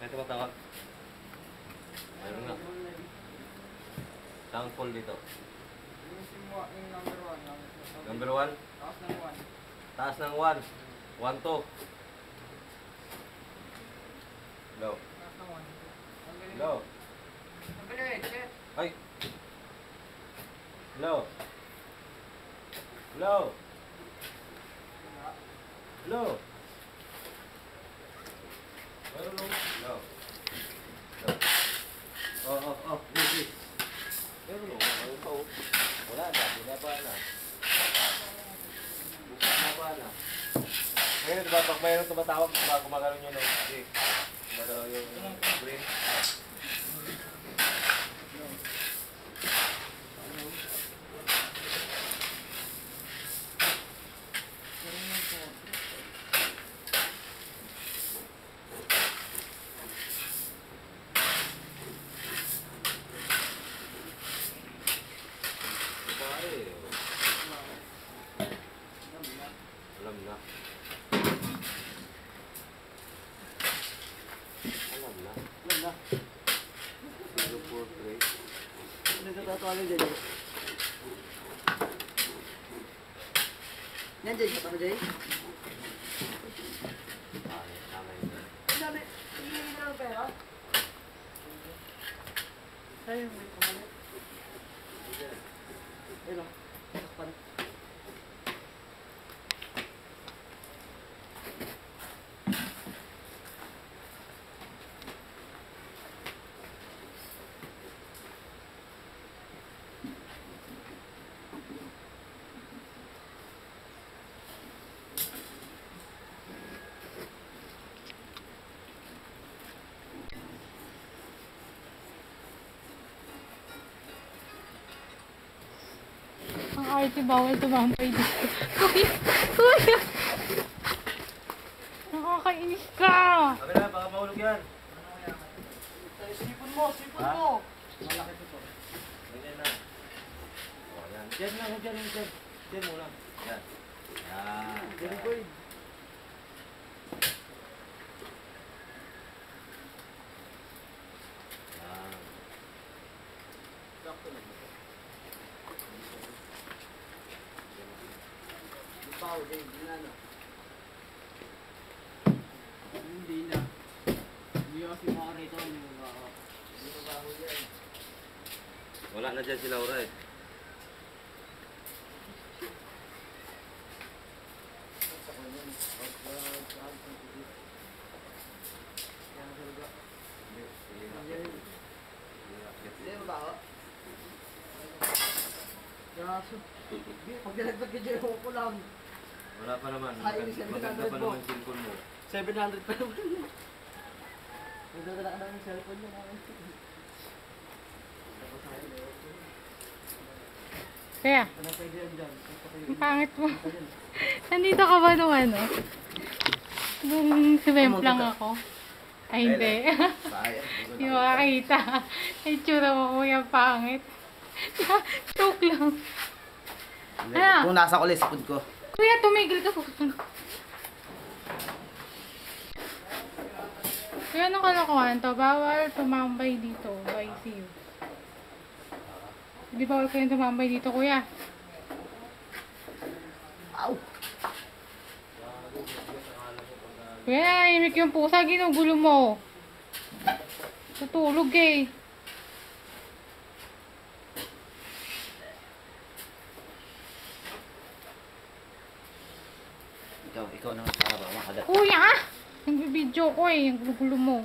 Ito ba tawag? Meron nga. Saan call dito? Number 1? Taas ng 1. 1, 2. Go. Go. Ay. Hello. Hello. Hello. Hello. Oh. Please. Pero wala na. Binaba na. Binaba na. Ngayon, diba, pag mayroon tumatawag, gumagano nyo, no? Okay. Gumagano yung brain. Alam na. Alam na. 043. Nagtatatawagan dyan eh. Yan dyan, kapag dyan. Tama yun. Dami, hindi na lang pera. Sa'yo, may kamalit. Ayun o. Takpan. Ang arte, bawal tumambay dito. Kuya! Nakakainis ka! Sabi na, baka mahulog yan. Sipon mo! Malaki ito. Ganyan na. O, yan. Diyan lang, diyan. Diyan muna. Yan. Yan. Very good. Yan. Sakto lang. Bawo, hindi na no. Hindi na. Hindi kasi mga rito yung baho yan. Wala na dyan si Laura eh. Hindi mo baho? Gaso. Pag nilagpag ka dyan, ko lang. Wala pa naman. Ay, Maganda pa naman yung cellphone mo. 700 pa naman. Nagdadala ka na ng cellphone niya namin. Kaya, Anong pwede yan dyan? ang pangit mo. Nandito ka ba nung ano? Nung sumemplang ako? Ay, hindi. Hindi mo makakita. Ay, tsura mo, kuya, pangit. Joke lang. Ano? Kung nasa ko lespod ko. Kuya, tumigil ka po. Kuya, anong kalokohan to? Bawal tumambay dito. I see you. Hindi bawal kayong tumambay dito, kuya. Ow! Kuya, nanahimik yung pusa. Ginugulo mo. Tutulog eh. Ikaw naman para ba makagat. Kuya! Nagbibidyo ko eh. Yung gulo mo.